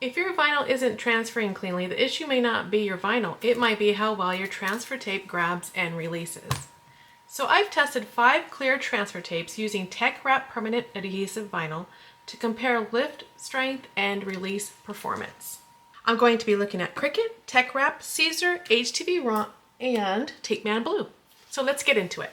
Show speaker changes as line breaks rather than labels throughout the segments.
If your vinyl isn't transferring cleanly, the issue may not be your vinyl. It might be how well your transfer tape grabs and releases. So I've tested 5 clear transfer tapes using TeckWrap permanent adhesive vinyl to compare lift, strength, and release performance. I'm going to be looking at Cricut, TeckWrap, Siser, HTV and Tapeman Blue. So let's get into it.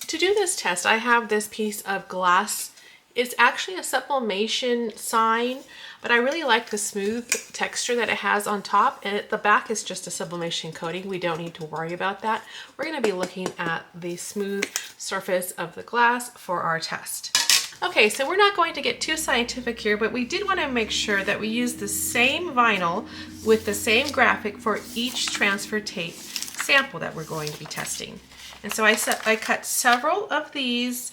To do this test, I have this piece of glass. It's actually a sublimation sign, but I really like the smooth texture that it has on top, and the back is just a sublimation coating. We don't need to worry about that. We're going to be looking at the smooth surface of the glass for our test. Okay, so we're not going to get too scientific here, but we did want to make sure that we use the same vinyl with the same graphic for each transfer tape sample that we're going to be testing. And so I cut several of these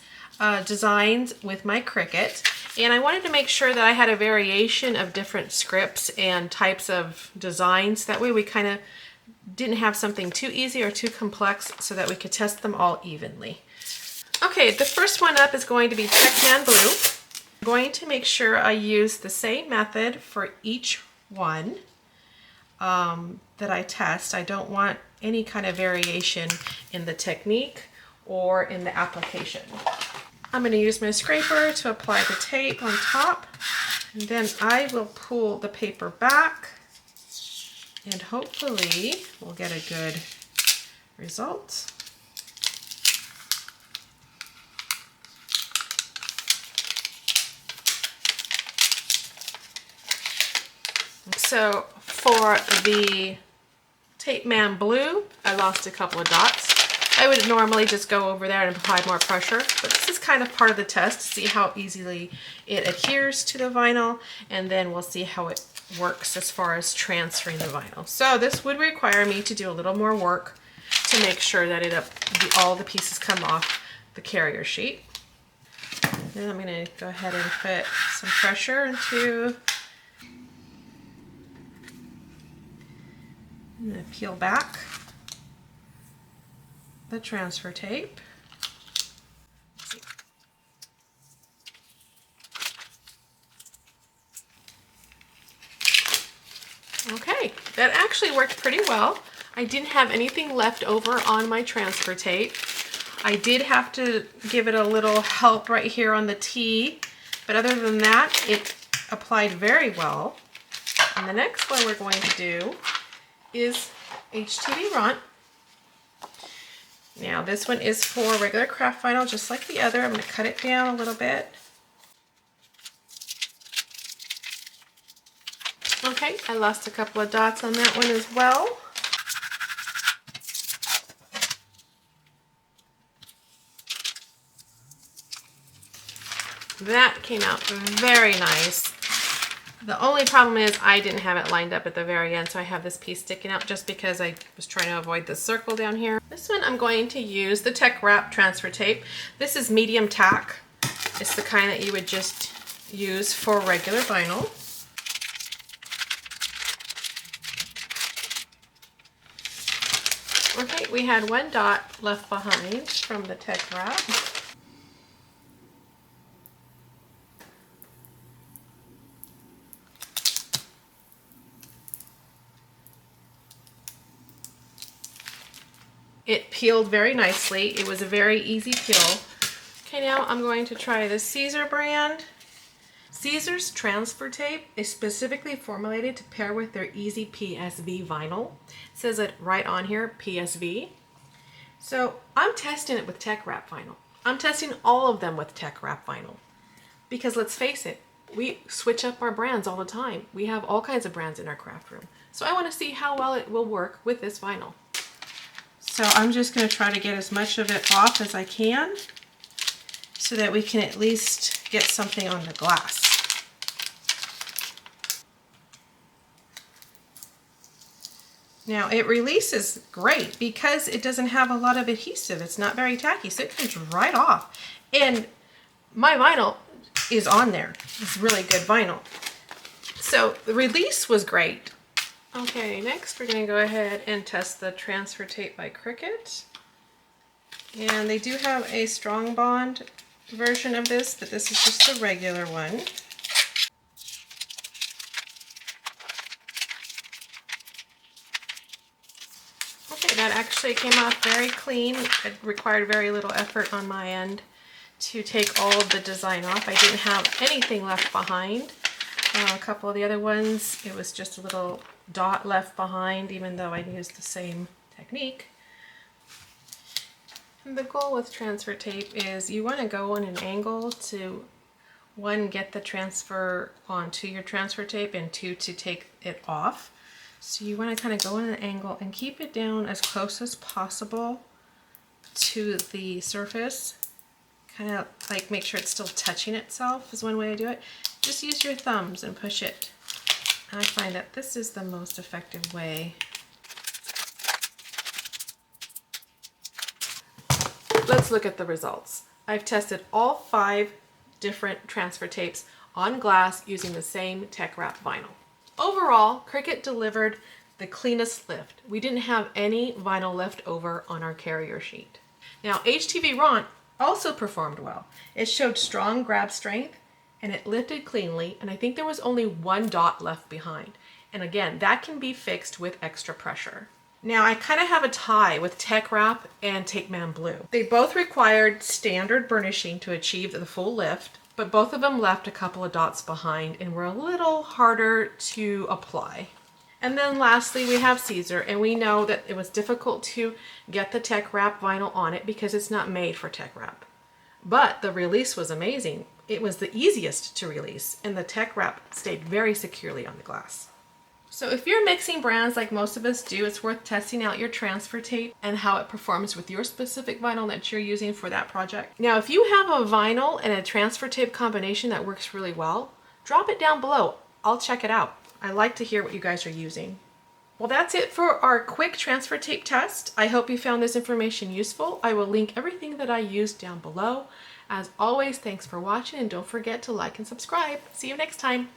designs with my Cricut, and I wanted to make sure that I had a variation of different scripts and types of designs. That way we kind of didn't have something too easy or too complex, so that we could test them all evenly. Okay, the first one up is going to be Tapeman Blue. I'm going to make sure I use the same method for each one that I test. I don't want any kind of variation in the technique or in the application. I'm going to use my scraper to apply the tape on top, and then I will pull the paper back, and hopefully we'll get a good result. So for the Tapeman Blue, I lost a couple of dots. I would normally just go over there and apply more pressure, but this is kind of part of the test to see how easily it adheres to the vinyl, and then we'll see how it works as far as transferring the vinyl. So this would require me to do a little more work to make sure that all the pieces come off the carrier sheet. Then I'm going to go ahead and put some pressure into. I'm going to peel back the transfer tape. Okay, that actually worked pretty well. I didn't have anything left over on my transfer tape. I did have to give it a little help right here on the T, but other than that, it applied very well. And the next one we're going to do is HTV. Now this one is for regular craft vinyl, just like the other. I'm going to cut it down a little bit. Okay, I lost a couple of dots on that one as well. That came out very nice. The only problem is I didn't have it lined up at the very end, so I have this piece sticking out just because I was trying to avoid the circle down here. This one I'm going to use the TeckWrap transfer tape. This is medium tack. It's the kind that you would just use for regular vinyl. Okay, we had one dot left behind from the TeckWrap. It peeled very nicely. It was a very easy peel. Okay, now I'm going to try the Siser brand. Siser's transfer tape is specifically formulated to pair with their EasyPSV vinyl. It says it right on here, PSV. So I'm testing it with TeckWrap vinyl. I'm testing all of them with TeckWrap vinyl. Because let's face it, we switch up our brands all the time. We have all kinds of brands in our craft room. So I want to see how well it will work with this vinyl. So I'm just going to try to get as much of it off as I can so that we can at least get something on the glass. Now it releases great because it doesn't have a lot of adhesive. It's not very tacky, so it comes right off. And my vinyl is on there. It's really good vinyl. So the release was great. Okay, next we're going to go ahead and test the transfer tape by Cricut. And they do have a strong bond version of this, but this is just the regular one. Okay, that actually came off very clean. It required very little effort on my end to take all of the design off. I didn't have anything left behind. A couple of the other ones, it was just a little dot left behind, even though I used the same technique. And the goal with transfer tape is you want to go on an angle to, one, get the transfer onto your transfer tape, and two, to take it off. So you want to kind of go on an angle and keep it down as close as possible to the surface. Kind of like make sure it's still touching itself is one way to do it. Just use your thumbs and push it. And I find that this is the most effective way. Let's look at the results. I've tested all 5 different transfer tapes on glass using the same TeckWrap vinyl. Overall, Cricut delivered the cleanest lift. We didn't have any vinyl left over on our carrier sheet. Now, HTV Ron also performed well. It showed strong grab strength and it lifted cleanly, and I think there was only 1 dot left behind. And again, that can be fixed with extra pressure. Now, I kind of have a tie with TeckWrap and Take Man Blue. They both required standard burnishing to achieve the full lift, but both of them left a couple of dots behind and were a little harder to apply. And then lastly, we have Siser, and we know that it was difficult to get the TeckWrap vinyl on it because it's not made for TeckWrap. But the release was amazing. It was the easiest to release, and the TeckWrap stayed very securely on the glass. So if you're mixing brands like most of us do, it's worth testing out your transfer tape and how it performs with your specific vinyl that you're using for that project. Now, if you have a vinyl and a transfer tape combination that works really well, drop it down below. I'll check it out. I like to hear what you guys are using. Well, that's it for our quick transfer tape test. I hope you found this information useful. I will link everything that I used down below. As always, thanks for watching, and don't forget to like and subscribe. See you next time.